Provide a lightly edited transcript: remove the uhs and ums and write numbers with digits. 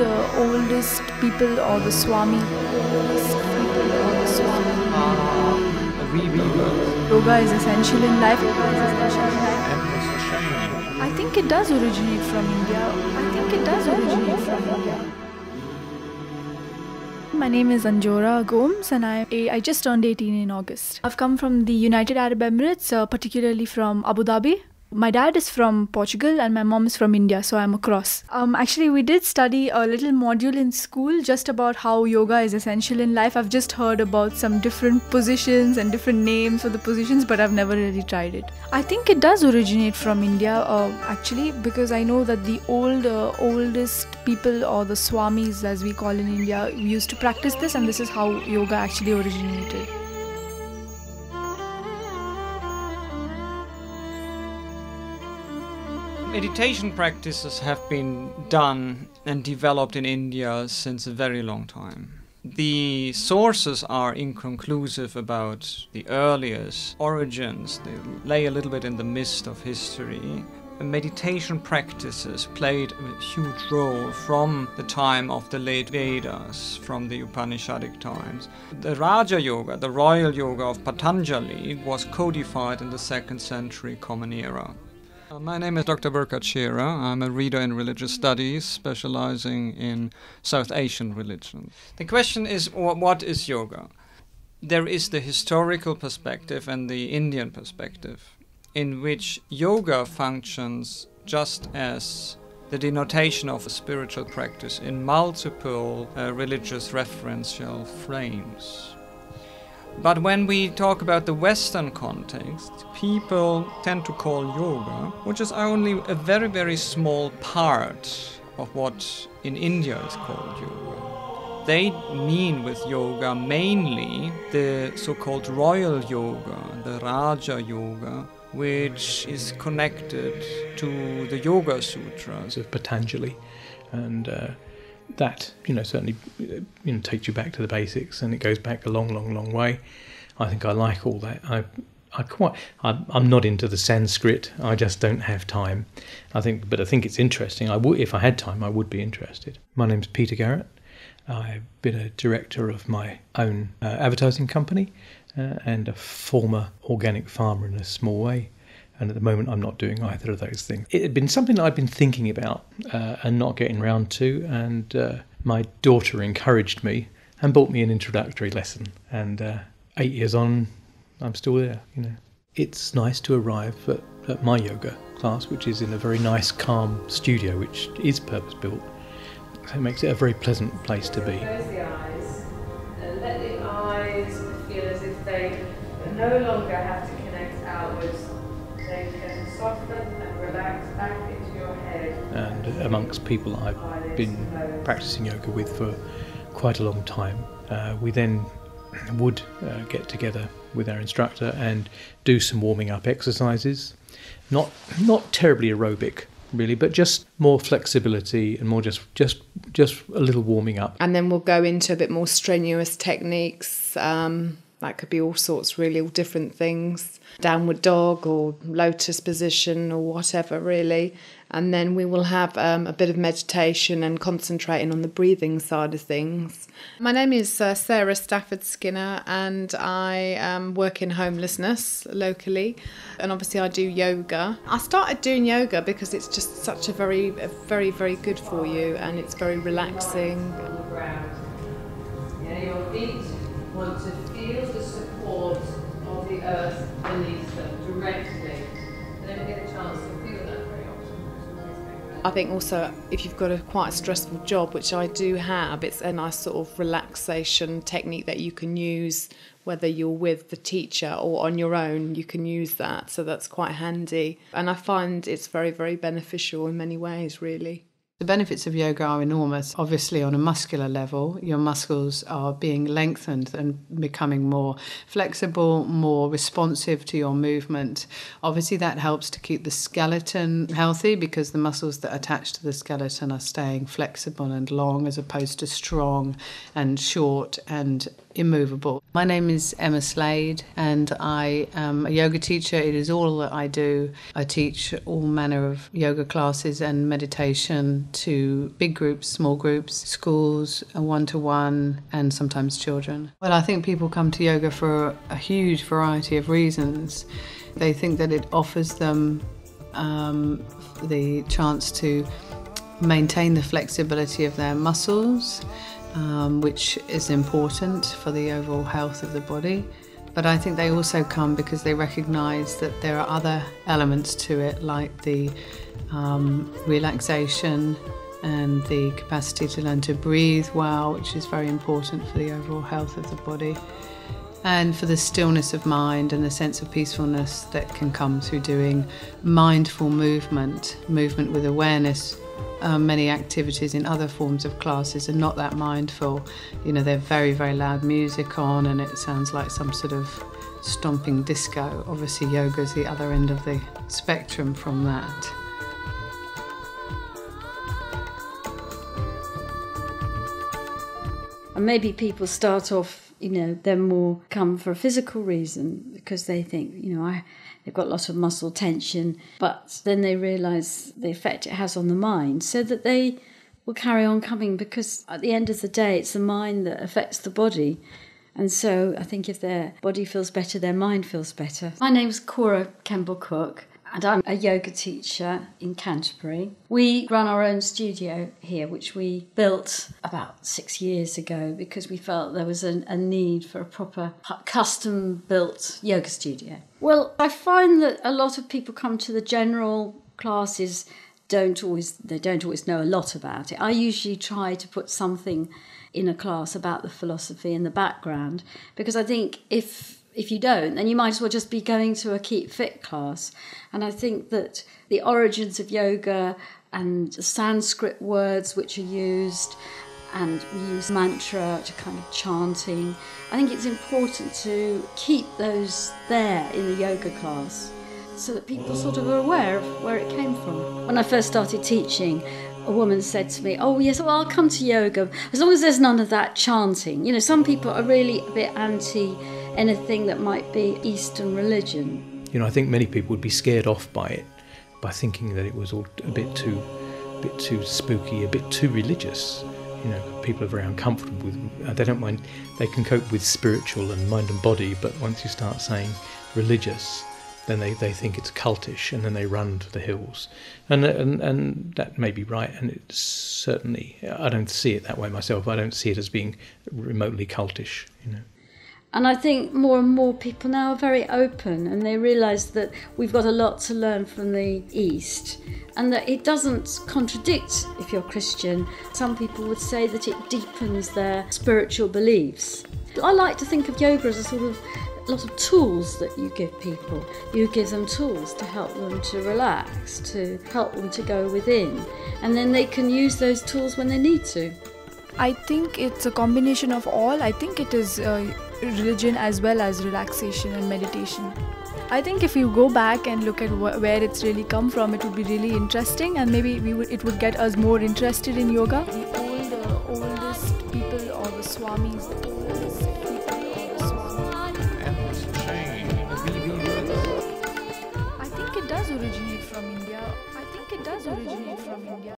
oldest people or the Swami. Yoga is essential in life. I think it does originate from India. My name is Anjora Gomes and I just turned 18 in August. I've come from the United Arab Emirates, particularly from Abu Dhabi. My dad is from Portugal and my mom is from India, so I'm a cross. Actually, we did study a little module in school just about how yoga is essential in life. I've just heard about some different positions and different names for the positions, but I've never really tried it. I think it does originate from India, actually, because I know that the oldest people, or the Swamis as we call in India, used to practice this, and this is how yoga actually originated. Meditation practices have been done and developed in India since a very long time. The sources are inconclusive about the earliest origins. They lay a little bit in the mist of history. Meditation practices played a huge role from the time of the late Vedas, from the Upanishadic times. The Raja Yoga, the royal yoga of Patanjali, was codified in the 2nd century Common Era. My name is Dr. Burkhard Scherer. I'm a reader in religious studies, specializing in South Asian religion. The question is, what is yoga? There is the historical perspective and the Indian perspective, in which yoga functions just as the denotation of a spiritual practice in multiple religious referential frames. But when we talk about the Western context, people tend to call yoga, which is only a very, very small part of what in India is called yoga. They mean with yoga mainly the so-called royal yoga, the Raja Yoga, which is connected to the Yoga Sutras of Patanjali, and that certainly takes you back to the basics, and it goes back a long way. I think I like all that. I'm not into the Sanskrit. I just don't have time. But I think it's interesting. If I had time, I would be interested. My name's Peter Garrett. I've been a director of my own advertising company and a former organic farmer in a small way. And at the moment, I'm not doing either of those things. It had been something that I'd been thinking about and not getting round to. And my daughter encouraged me and bought me an introductory lesson. And 8 years on, I'm still there. It's nice to arrive at my yoga class, which is in a very nice, calm studio, which is purpose-built. So it makes it a very pleasant place to be. Close the eyes and let the eyes feel as if they no longer have to connect outwards. They can soften and relax back into your head. And amongst people I've been practicing yoga with for quite a long time, we then would get together with our instructor and do some warming up exercises. Not terribly aerobic, really, but just more flexibility and more just a little warming up. And then we'll go into a bit more strenuous techniques. That could be all sorts, really, all different things. Downward dog or lotus position or whatever, really. And then we will have a bit of meditation and concentrating on the breathing side of things. My name is Sarah Stafford Skinner, and I work in homelessness locally. And obviously I do yoga. I started doing yoga because it's just such a very, very good for you, and it's very relaxing. On the ground. Your feet want to feel the support of the earth beneath them directly. They don't get a chance to feel that very often. I think also if you've got quite a stressful job, which I do have, it's a nice sort of relaxation technique that you can use, whether you're with the teacher or on your own, you can use that. So that's quite handy. And I find it's very, very beneficial in many ways, really. The benefits of yoga are enormous. Obviously, on a muscular level, your muscles are being lengthened and becoming more flexible, more responsive to your movement. Obviously, that helps to keep the skeleton healthy because the muscles that attach to the skeleton are staying flexible and long as opposed to strong and short and immovable. My name is Emma Slade and I am a yoga teacher. It is all that I do. I teach all manner of yoga classes and meditation to big groups, small groups, schools, a one-to-one, and sometimes children. Well, I think people come to yoga for a huge variety of reasons. They think that it offers them the chance to maintain the flexibility of their muscles, which is important for the overall health of the body. But I think they also come because they recognise that there are other elements to it, like the relaxation and the capacity to learn to breathe well, which is very important for the overall health of the body, and for the stillness of mind and the sense of peacefulness that can come through doing mindful movement with awareness. Many activities in other forms of classes are not that mindful. You know, they're very, very loud music on and it sounds like some sort of stomping disco. Obviously, yoga is the other end of the spectrum from that. And maybe people start off, they're more come for a physical reason because they think, they've got a lot of muscle tension, but then they realise the effect it has on the mind, so that they will carry on coming, because at the end of the day, it's the mind that affects the body. And so I think if their body feels better, their mind feels better. My name's Cora Kemble-Cook, and I'm a yoga teacher in Canterbury. We run our own studio here, which we built about 6 years ago because we felt there was a need for a proper custom-built yoga studio. Well, I find that a lot of people come to the general classes, don't always know a lot about it. I usually try to put something in a class about the philosophy and the background, because I think if you don't, then you might as well just be going to a Keep Fit class. And I think that the origins of yoga and the Sanskrit words which are used, and we use mantra to kind of chanting, I think it's important to keep those there in the yoga class so that people sort of are aware of where it came from. When I first started teaching, a woman said to me, "Oh yes, well I'll come to yoga as long as there's none of that chanting." Some people are really a bit anti anything that might be Eastern religion. I think many people would be scared off by it, by thinking that it was all a bit too spooky, a bit too religious. People are very uncomfortable with. They don't mind. They can cope with spiritual and mind and body, but once you start saying religious, then they think it's cultish, and then they run to the hills. And that may be right, and it's certainly, I don't see it that way myself. I don't see it as being remotely cultish. And I think more and more people now are very open, and they realise that we've got a lot to learn from the East, and that it doesn't contradict if you're Christian. Some people would say that it deepens their spiritual beliefs. I like to think of yoga as a lot of tools that you give people. You give them tools to help them to relax, to help them to go within, and then they can use those tools when they need to. I think it's a combination of all. I think it is religion as well as relaxation and meditation. I think if you go back and look at where it's really come from, it would be really interesting, and maybe it would get us more interested in yoga. The oldest people, or the swamis, I think it does originate from India.